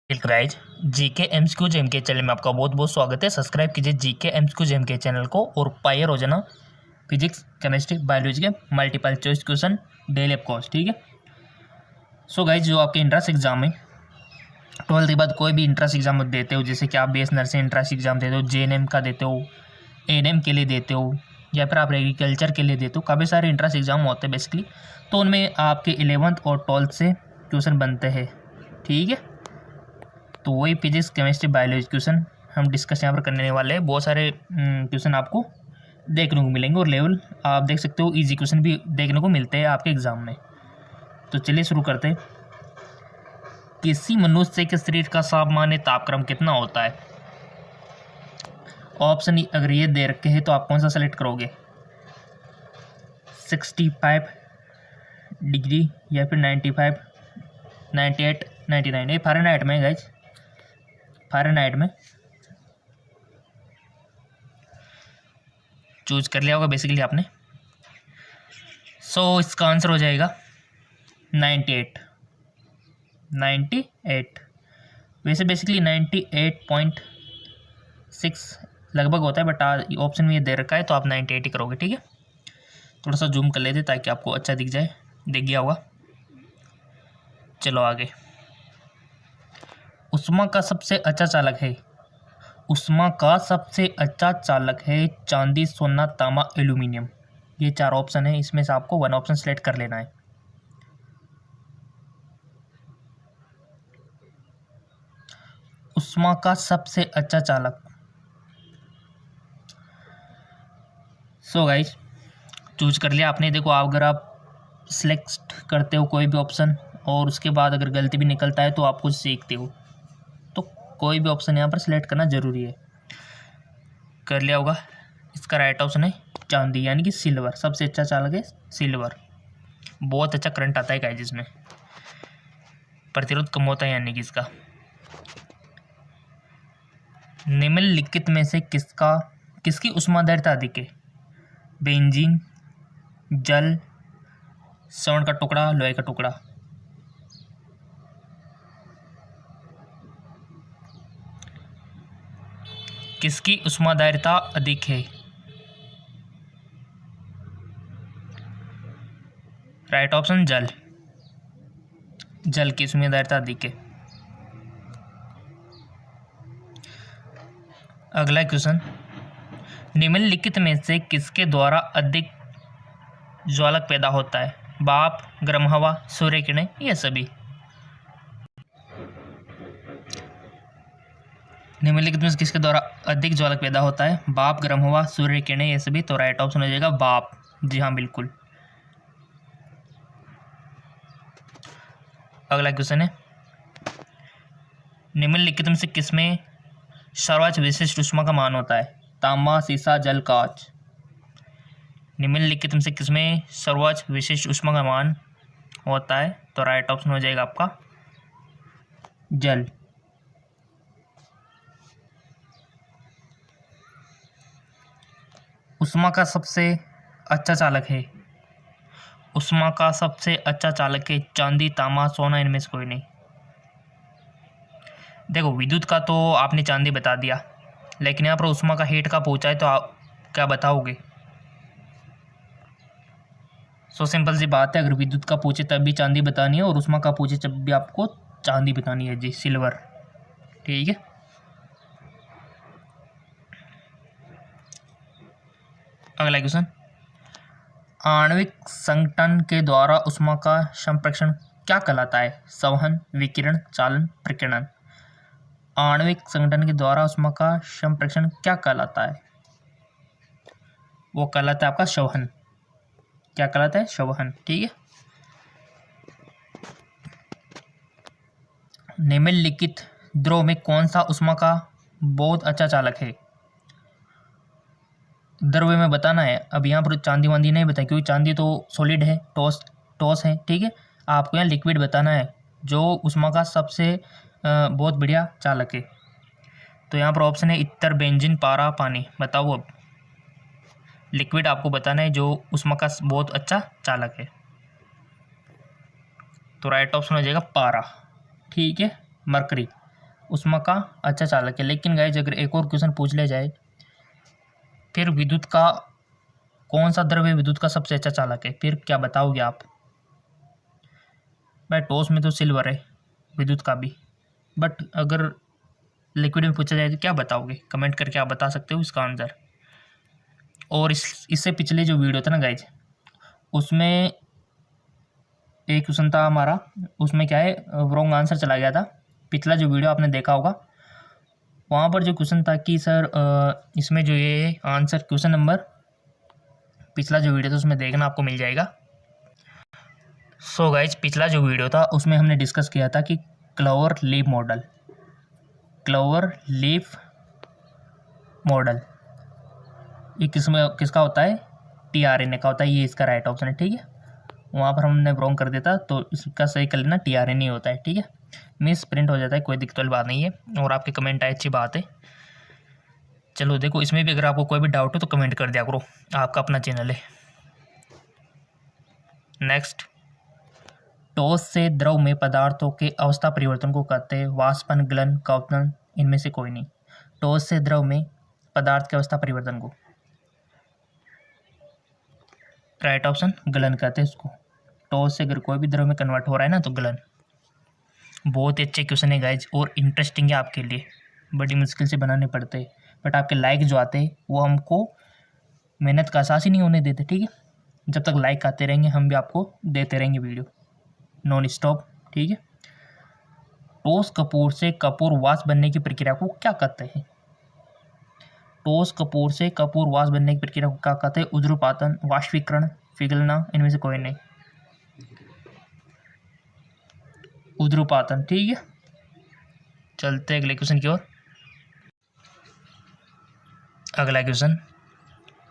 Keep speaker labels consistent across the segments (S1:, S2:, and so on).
S1: Guys GK MCQ GeM के channel में आपका बहुत बहुत स्वागत है। सब्सक्राइब कीजिए जीके एमसीक्यू जेम के चैनल को और पाइए रोजाना फिजिक्स केमिस्ट्री बायोलॉजी के multiple choice question daily of course. ठीक है। सो गाइज जो आपके इंट्रेंस एग्जाम है 12th के बाद कोई भी इंट्रेंस एग्जाम देते हो, जैसे कि आप बीएस नर्सिंग इंट्रेंस एग्जाम देते हो, जेएनएम का देते हो, एएनएम के लिए देते हो, या फिर आप एग्रीकल्चर के लिए देते हो, काफ़ी सारे इंट्रेंस एग्जाम होते हैं बेसिकली। तो उनमें आपके 11th और 12th से क्वेश्चन बनते हैं। ठीक है। तो वही फिजिक्स केमिस्ट्री बायोलॉजी क्वेश्चन हम डिस्कस यहाँ पर करने वाले हैं। बहुत सारे क्वेश्चन आपको देखने को मिलेंगे और लेवल आप देख सकते हो इजी क्वेश्चन भी देखने को मिलते हैं आपके एग्जाम में। तो चलिए शुरू करते हैं। किसी मनुष्य के शरीर का सामान्य तापक्रम कितना होता है? ऑप्शन अगर ये दे रखे हैं तो आप कौन सा सेलेक्ट करोगे? 65 डिग्री या फिर 95, 98, 99। ये फ़ारेनहाइट में गाइज, फ़ारेनहाइट में चूज कर लिया होगा बेसिकली आपने। सो इसका आंसर हो जाएगा 98। वैसे बेसिकली 98.6 लगभग होता है, बट ऑप्शन में ये दे रखा है तो आप 98 ही करोगे। ठीक है। थोड़ा सा जूम कर लेते ताकि आपको अच्छा दिख जाए। दिख गया होगा। चलो आगे। उष्मा का सबसे अच्छा चालक है। उष्मा का सबसे अच्छा चालक है चांदी, सोना, तांबा, एल्यूमिनियम। ये 4 ऑप्शन है, इसमें से आपको 1 ऑप्शन सेलेक्ट कर लेना है। उष्मा का सबसे अच्छा चालक। सो गाइज चूज कर लिया आपने। देखो अगर आप सिलेक्ट करते हो कोई भी ऑप्शन और उसके बाद अगर गलती भी निकलता है तो आप कुछ सीखते हो, तो कोई भी ऑप्शन यहाँ पर सिलेक्ट करना जरूरी है। कर लिया होगा। इसका राइट ऑप्शन है चांदी यानी कि सिल्वर। सबसे अच्छा चालक है सिल्वर। बहुत अच्छा करंट आता है गाइस, जिसमें प्रतिरोध कम होता है यानी कि इसका। निम्नलिखित में से किसकी ऊष्माधारिता अधिक है? बेंजीन, जल, स्वर्ण का टुकड़ा, लोहे का टुकड़ा। किसकी ऊष्माधारिता अधिक है? राइट ऑप्शन जल। जल की ऊष्माधारिता अधिक है। अगला क्वेश्चन, निम्नलिखित में से किसके द्वारा अधिक ज्वालक पैदा होता है? भाप, गर्म हवा, सूर्य किरणें, ये सभी। निम्नलिखित में से किसके द्वारा अधिक ज्वालक पैदा होता है? भाप, गर्म हवा, सूर्य किरणें, ये सभी। तो राइट ऑप्शन हो जाएगा भाप। जी हाँ, बिल्कुल। अगला क्वेश्चन है, निम्नलिखित में से किसमें सर्वोच्च विशिष्ट ऊष्मा का मान होता है? तांबा, सीसा, जल, कांच। निम्नलिखित में से किसमें सर्वोच्च विशिष्ट ऊष्मा का मान होता है? तो राइट ऑप्शन हो जाएगा आपका जल। ऊष्मा का सबसे अच्छा चालक है। ऊष्मा का सबसे अच्छा चालक है चांदी, तांबा, सोना, इनमें से कोई नहीं। देखो विद्युत का तो आपने चांदी बता दिया, लेकिन यहाँ पर ऊष्मा का हीट का पूछा है तो आप क्या बताओगे? सो सिंपल सी बात है, अगर विद्युत का पूछे तब भी चांदी बतानी है और ऊष्मा का पूछे तब भी आपको चांदी बतानी है। जी, सिल्वर। ठीक है। अगला क्वेश्चन, आणविक संघटन के द्वारा ऊष्मा का संप्रेषण क्या कहलाता है? संवहन, विकिरण, चालन, प्रकीर्णन। आणविक संगठन के द्वारा ऊष्मा का संप्रेषण क्या कहलाता है? वो कहलाता है आपका संवहन। क्या कहलाता है? संवहन। ठीक है। निम्नलिखित द्रव में कौन सा ऊष्मा का बहुत अच्छा चालक है? द्रव में बताना है। अब यहाँ पर चांदी वांदी नहीं बताया क्योंकि चांदी तो सॉलिड है, टॉस है। ठीक है। आपको यहाँ लिक्विड बताना है जो ऊष्मा का सबसे बहुत बढ़िया चालक है। तो यहाँ पर ऑप्शन है इत्र, बेंजीन, पारा, पानी। बताओ अब। लिक्विड आपको बताना है जो ऊष्मा का बहुत अच्छा चालक है। तो राइट ऑप्शन हो जाएगा पारा। ठीक है, मरकरी। उष्मा का अच्छा चालक है। लेकिन गाइज अगर एक और क्वेश्चन पूछ लिया जाए, फिर विद्युत का कौन सा द्रव्य विद्युत का सबसे अच्छा चालक है, फिर क्या बताओगे आप? भाई टॉस में तो सिल्वर है विद्युत का भी, बट अगर लिक्विड में पूछा जाए तो क्या बताओगे? कमेंट करके आप बता सकते हो इसका आंसर। और इससे पिछले जो वीडियो था ना गाइज, उसमें एक क्वेश्चन था हमारा, उसमें क्या है रॉन्ग आंसर चला गया था। पिछला जो वीडियो आपने देखा होगा, वहाँ पर जो क्वेश्चन था कि सर इसमें जो ये आंसर क्वेश्चन नंबर पिछला जो वीडियो था उसमें देखना आपको मिल जाएगा। सो गाइज पिछला जो वीडियो था उसमें हमने डिस्कस किया था कि clover leaf model, clover leaf model ये किसका होता है? टीआरएनए का होता है। ये इसका राइट ऑप्शन है, ठीक है। वहाँ पर हमने रॉन्ग कर देता तो इसका सही कर लेना, टीआरएनए होता है, ठीक है। मिस प्रिंट हो जाता है, कोई दिक्कत वाली बात नहीं है। और आपके कमेंट आए, अच्छी बात है। चलो देखो, इसमें भी अगर आपको कोई भी डाउट हो तो कमेंट कर दिया करो, आपका अपना चैनल है। नेक्स्ट, ठोस से द्रव में पदार्थों के अवस्था परिवर्तन को कहते हैं वाष्पन, गलन, कंपन, इनमें से कोई नहीं। ठोस से द्रव में पदार्थ के अवस्था परिवर्तन को राइट ऑप्शन गलन कहते हैं इसको। ठोस से अगर कोई भी द्रव में कन्वर्ट हो रहा है ना तो गलन। बहुत ही अच्छे क्वेश्चन है गाइज और इंटरेस्टिंग है आपके लिए, बड़ी मुश्किल से बनाने पड़ते हैं, बट आपके लाइक जो आते हैं वो हमको मेहनत का एहसास ही नहीं होने देते, ठीक है। जब तक लाइक आते रहेंगे हम भी आपको देते रहेंगे वीडियो नॉन स्टॉप, ठीक है। ठोस कपूर से कपूर वाष्प बनने की प्रक्रिया को क्या कहते हैं? ठोस कपूर से कपूर वाष्प बनने की प्रक्रिया को क्या कहते हैं? उध्रुपातन, वाष्पीकरण, पिघलना, इनमें से कोई नहीं। उध्रुपातन, ठीक है। चलते हैं अगले क्वेश्चन की ओर। अगला क्वेश्चन,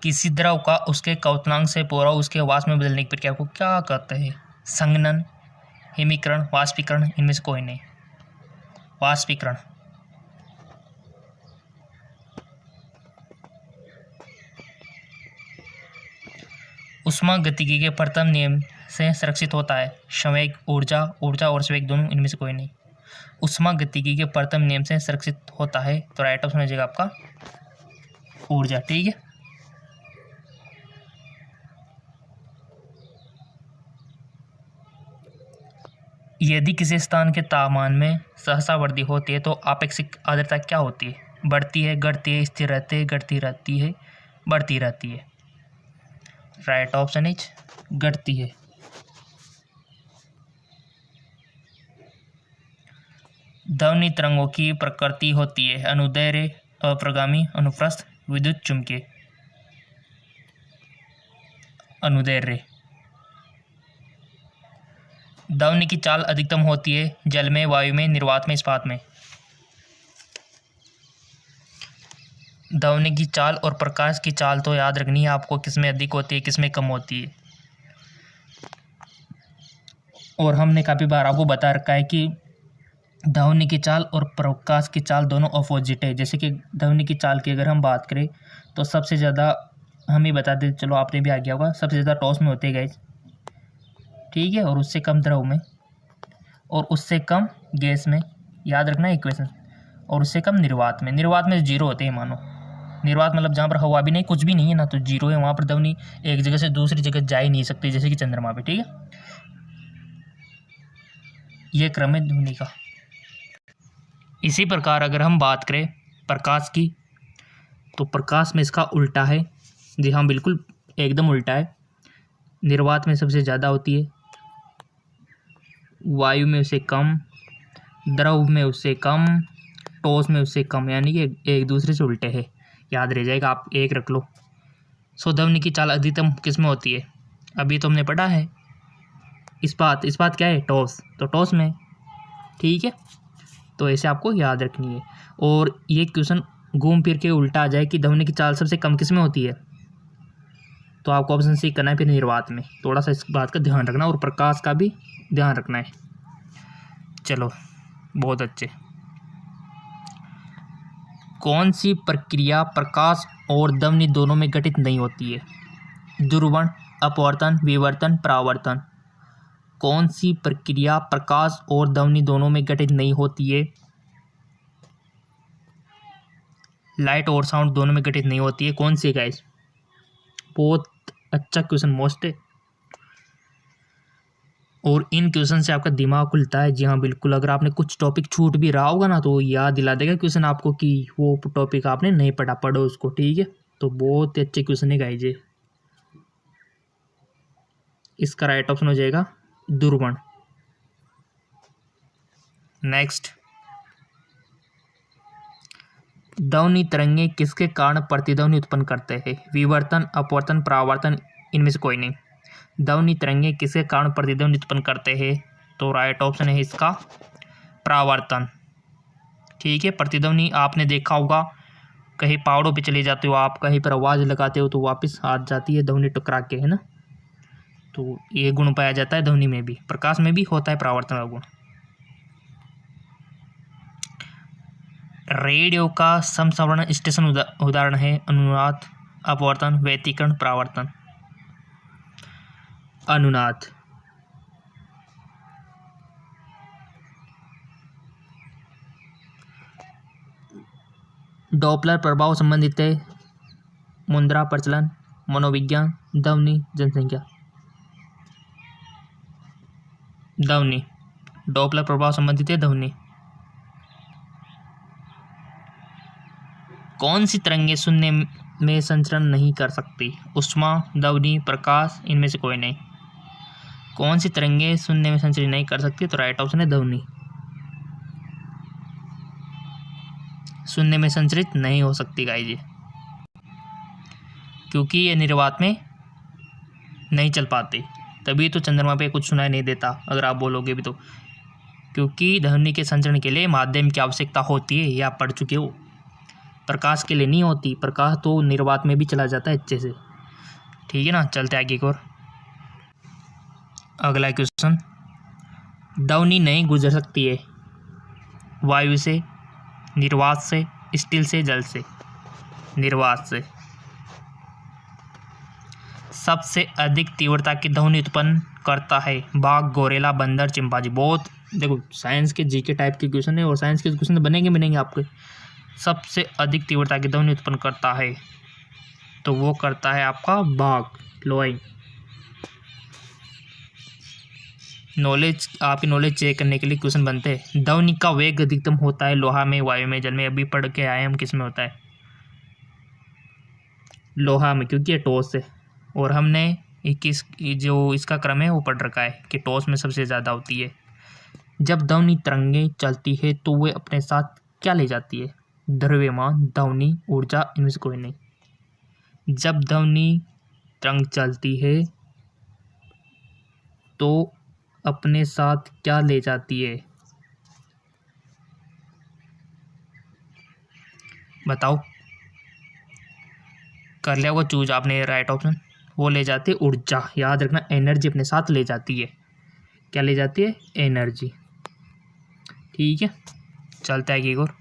S1: किसी द्रव का उसके क्वथनांक से पूरा उसके वाष्प में बदलने की प्रक्रिया को क्या कहते हैं? संघनन, हिमीकरण, वाष्पीकरण, इनमें से कोई नहीं। वाष्पीकरण। ऊष्मागतिकी के प्रथम नियम से संरक्षित होता है संवेग, ऊर्जा, ऊर्जा और संवेग दोनों, इनमें से कोई नहीं। ऊष्मागतिकी के प्रथम नियम से संरक्षित होता है तो राइट ऑप्शन हो जाएगा आपका ऊर्जा, ठीक है। यदि किसी स्थान के तापमान में सहसा वृद्धि होती है तो आपेक्षिक आर्द्रता क्या होती है? बढ़ती है, घटती है, स्थिर रहती है, घटती रहती है, बढ़ती रहती है। राइट ऑप्शन इज घटती है। ध्वनि तरंगों की प्रकृति होती है अनुदैर्घ्य, अप्रगामी, अनुप्रस्थ, विद्युत चुम्बकीय। अनुदैर्घ्य। ध्वनि की चाल अधिकतम होती है जल में, वायु में, निर्वात में, इस्पात में। ध्वनि की चाल और प्रकाश की चाल तो याद रखनी है आपको, किसमें अधिक होती है किसमें कम होती है। और हमने काफ़ी बार आपको बता रखा है कि ध्वनि की चाल और प्रकाश की चाल दोनों अपोजिट है। जैसे कि ध्वनि की चाल की अगर हम बात करें तो सबसे ज़्यादा हम ही बता दें, चलो आपने भी आ गया होगा, सबसे ज़्यादा टॉस में होते हैं गाइज, ठीक है। और उससे कम द्रव में, और उससे कम गैस में, याद रखना इक्वेशन। और उससे कम निर्वात में। निर्वात में जीरो होते हैं मानो। निर्वात मतलब जहाँ पर हवा भी नहीं, कुछ भी नहीं है ना, तो जीरो है। वहाँ पर ध्वनि एक जगह से दूसरी जगह जा ही नहीं सकती, जैसे कि चंद्रमा पे, ठीक है। ये क्रम है ध्वनि का। इसी प्रकार अगर हम बात करें प्रकाश की, तो प्रकाश में इसका उल्टा है। जी हाँ, बिल्कुल एकदम उल्टा है। निर्वात में सबसे ज़्यादा होती है, वायु में उससे कम, द्रव में उससे कम, ठोस में उससे कम, यानी कि एक दूसरे से उल्टे है। याद रह जाएगा, आप एक रख लो। सो ध्वनि की चाल अधिकतम किस में होती है? अभी तो हमने पढ़ा है इस्पात क्या है? ठोस, तो ठोस में, ठीक है। तो ऐसे आपको याद रखनी है। और ये क्वेश्चन घूम फिर के उल्टा आ जाए कि ध्वनि की चाल सबसे कम किस में होती है, तो आपको ऑप्शन सी करना है फिर निर्वात में। थोड़ा सा इस बात का ध्यान रखना और प्रकाश का भी ध्यान रखना है। चलो, बहुत अच्छे। कौन सी प्रक्रिया प्रकाश और ध्वनि दोनों में घटित नहीं होती है? ध्रुवण, अपवर्तन, विवर्तन, परावर्तन। कौन सी प्रक्रिया प्रकाश और ध्वनि दोनों में घटित नहीं होती है? लाइट और साउंड दोनों में घटित नहीं होती है, कौन सी गाइस? बहुत अच्छा क्वेश्चन मोस्ट है, और इन क्वेश्चन से आपका दिमाग खुलता है। जी हाँ बिल्कुल, अगर आपने कुछ टॉपिक छूट भी रहा होगा ना तो याद दिला देगा क्वेश्चन आपको कि वो टॉपिक आपने नहीं पढ़ा, पढ़ो उसको, ठीक है। तो बहुत ही अच्छे क्वेश्चन है गाइस ये। इसका राइट ऑप्शन हो जाएगा दुर्वण। नेक्स्ट, ध्वनि तरंगे किसके कारण प्रतिध्वनि उत्पन्न करते हैं? विवर्तन, अपवर्तन, परावर्तन, इनमें से कोई नहीं। ध्वनि तरंगे किसके कारण प्रतिध्वनि उत्पन्न करते हैं? तो राइट ऑप्शन है इसका परावर्तन, ठीक है। प्रतिध्वनि आपने देखा होगा, कहीं पहाड़ों पे चले जाते हो आप, कहीं पर आवाज़ लगाते हो तो वापस आ जाती है ध्वनि टकरा के, है ना। तो ये गुण पाया जाता है ध्वनि में भी, प्रकाश में भी होता है परावर्तन का गुण। रेडियो का समसवर्ण स्टेशन उदाहरण है अनुनाद, अपवर्तन, व्यतिकरण, परावर्तन। अनुनाद। डॉपलर प्रभाव संबंधित है मुद्रा, प्रचलन, मनोविज्ञान, ध्वनि, जनसंख्या। ध्वनि। डॉपलर प्रभाव संबंधित है ध्वनि। कौन सी तरंगे शून्य में संचरण नहीं कर सकती? ऊष्मा, ध्वनि, प्रकाश, इनमें से कोई नहीं। कौन सी तरंगे शून्य में संचरण नहीं कर सकती? तो राइट ऑप्शन है ध्वनि। शून्य में संचरित नहीं हो सकती गाइस ये, क्योंकि ये निर्वात में नहीं चल पाते, तभी तो चंद्रमा पे कुछ सुनाई नहीं देता अगर आप बोलोगे भी तो, क्योंकि ध्वनि के संचरण के लिए माध्यम की आवश्यकता होती है, ये आप पढ़ चुके हो। प्रकाश के लिए नहीं होती, प्रकाश तो निर्वात में भी चला जाता है अच्छे से, ठीक है ना। चलते आगे की ओर। अगला क्वेश्चन, ध्वनि नहीं गुजर सकती है वायु से, निर्वात से, स्टील से, जल से। निर्वात से। सबसे अधिक तीव्रता की ध्वनि उत्पन्न करता है बाघ, गोरेला, बंदर, चिंपांजी। बहुत देखो साइंस के जीके टाइप के क्वेश्चन है, और साइंस के क्वेश्चन बनेंगे आपके। सबसे अधिक तीव्रता की ध्वनि उत्पन्न करता है तो वो करता है आपका बाघ, लोई। नॉलेज, आपकी नॉलेज चेक करने के लिए क्वेश्चन बनते हैं। ध्वनि का वेग अधिकतम होता है लोहा में, वायु में, जल में। अभी पढ़ के आए हम, किस में होता है? लोहा में, क्योंकि ये ठोस है, और हमने 21 जो इसका क्रम है वो पढ़ रखा है कि ठोस में सबसे ज़्यादा होती है। जब ध्वनि तरंगें चलती है तो वे अपने साथ क्या ले जाती है? द्रव्यमान, ध्वनि, ऊर्जा, इनमें से कोई नहीं। जब ध्वनि तरंग चलती है तो अपने साथ क्या ले जाती है? बताओ, कर लिया वो चूज आपने राइट ऑप्शन। वो ले जाती है ऊर्जा, याद रखना, एनर्जी अपने साथ ले जाती है। क्या ले जाती है? एनर्जी, ठीक है। चलता है एक और।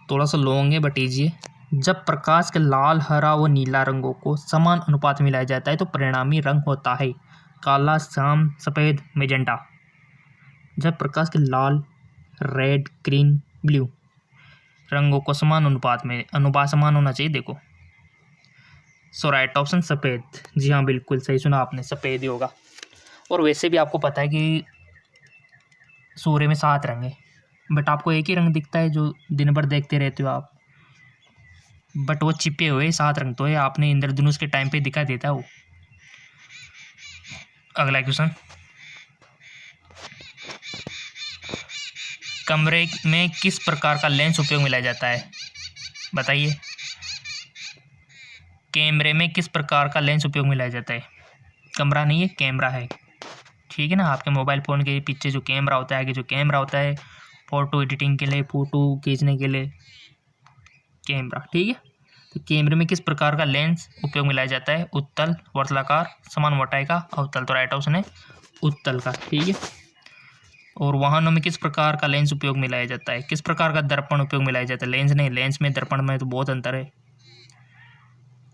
S1: थोड़ा सा लॉन्ग है बट ईजी है। जब प्रकाश के लाल, हरा व नीला रंगों को समान अनुपात में मिलाया जाता है तो परिणामी रंग होता है काला, श्याम, सफ़ेद, मैजेंटा। जब प्रकाश के लाल, रेड, ग्रीन, ब्लू रंगों को समान अनुपात में, अनुपात समान होना चाहिए देखो। सो राइट ऑप्शन सफ़ेद। जी हाँ बिल्कुल सही सुना आपने, सफ़ेद ही होगा। और वैसे भी आपको पता है कि सूर्य में 7 रंग है, बट आपको एक ही रंग दिखता है जो दिन भर देखते रहते हो आप, बट वो छिपे हुए 7 रंग तो है, आपने इंद्रधनुष के टाइम पे दिखाई देता है वो। अगला क्वेश्चन, कमरे में किस प्रकार का लेंस उपयोग में लाया जाता है? बताइए, कैमरे में किस प्रकार का लेंस उपयोग में लाया जाता है? कमरा नहीं है, कैमरा है, ठीक है ना। आपके मोबाइल फ़ोन के पीछे जो कैमरा होता है, आगे जो कैमरा होता है, फ़ोटो एडिटिंग के लिए, फ़ोटो खींचने के लिए कैमरा, ठीक है। तो कैमरे में किस प्रकार का लेंस उपयोग में लाया जाता है? उत्तल, वर्तुलाकार, समान मोटाई का, अवतल। तो राइट ऑप्शन है उत्तल का, ठीक है। और वाहनों में किस प्रकार का लेंस उपयोग में लाया जाता है? किस प्रकार का दर्पण उपयोग में लाया जाता है? लेंस नहीं, लेंस में दर्पण में तो बहुत अंतर है।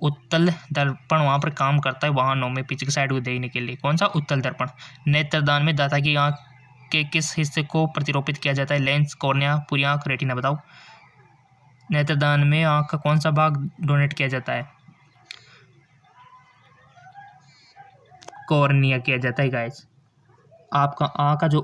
S1: उत्तल दर्पण वहाँ पर काम करता है वाहनों में पीछे की साइड को देखने के लिए। कौन सा? उत्तल दर्पण। नेत्रदान में दाता की आँख के किस हिस्से को प्रतिरोपित किया जाता है? लेंस, कॉर्निया, पूरी आँख, रेटिना। बताओ। नेत्रदान में आँख का कौन सा भाग डोनेट किया जाता है? कॉर्निया किया जाता है गाइस। आपका आँख का जो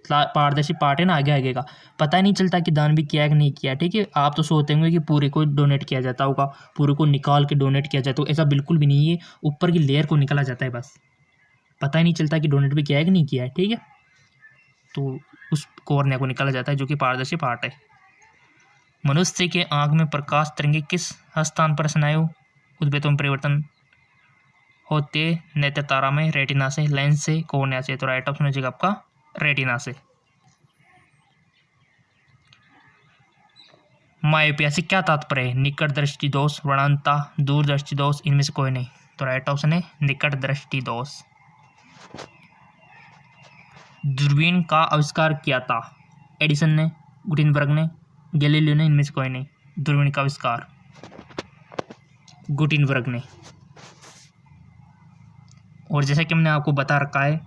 S1: पारदर्शी पार्ट है ना, आगे आगे का, पता ही नहीं चलता कि दान भी किया है कि नहीं किया। ठीक है, आप तो सोचते होंगे कि पूरे को डोनेट किया जाता होगा, पूरे को निकाल के डोनेट किया जाता है। ऐसा बिल्कुल भी नहीं है, ऊपर की लेयर को निकाला जाता है बस, पता ही नहीं चलता कि डोनेट भी किया है कि नहीं किया है। ठीक है, तो उस कॉर्निया को निकाला जाता है जो कि पारदर्शी पार्ट है। मनुष्य के आँख में प्रकाश तरंगे किस स्थान पर स्नायु उद्भेदों में परिवर्तन होते? नेत्र तारा में, रेटिना से, लेंस से, कॉर्निया से। तो राइट ऑप्शन हो जाएगा आपका रेटिना से। मायोपिया से क्या तात्पर्य है? निकट दृष्टि दोष, वृणांता, दूर दृष्टि दोष, इनमें से कोई नहीं। तो राइट ऑप्शन है निकट दृष्टि दोष। दूरबीन का आविष्कार किया था? एडिसन ने, गुटेनबर्ग ने, गैलीलियो ने, इनमें से कोई नहीं। दूरबीन का आविष्कार गुटेनबर्ग ने। और जैसा कि हमने आपको बता रखा है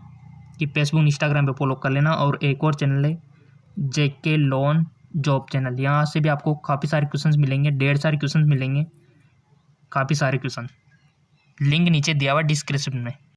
S1: कि फेसबुक इंस्टाग्राम पे फॉलो कर लेना, और एक और चैनल है जेके लोन जॉब चैनल, यहाँ से भी आपको काफ़ी सारे क्वेश्चंस मिलेंगे, ढेर सारे क्वेश्चंस मिलेंगे, काफ़ी सारे क्वेश्चन। लिंक नीचे दिया हुआ डिस्क्रिप्शन में।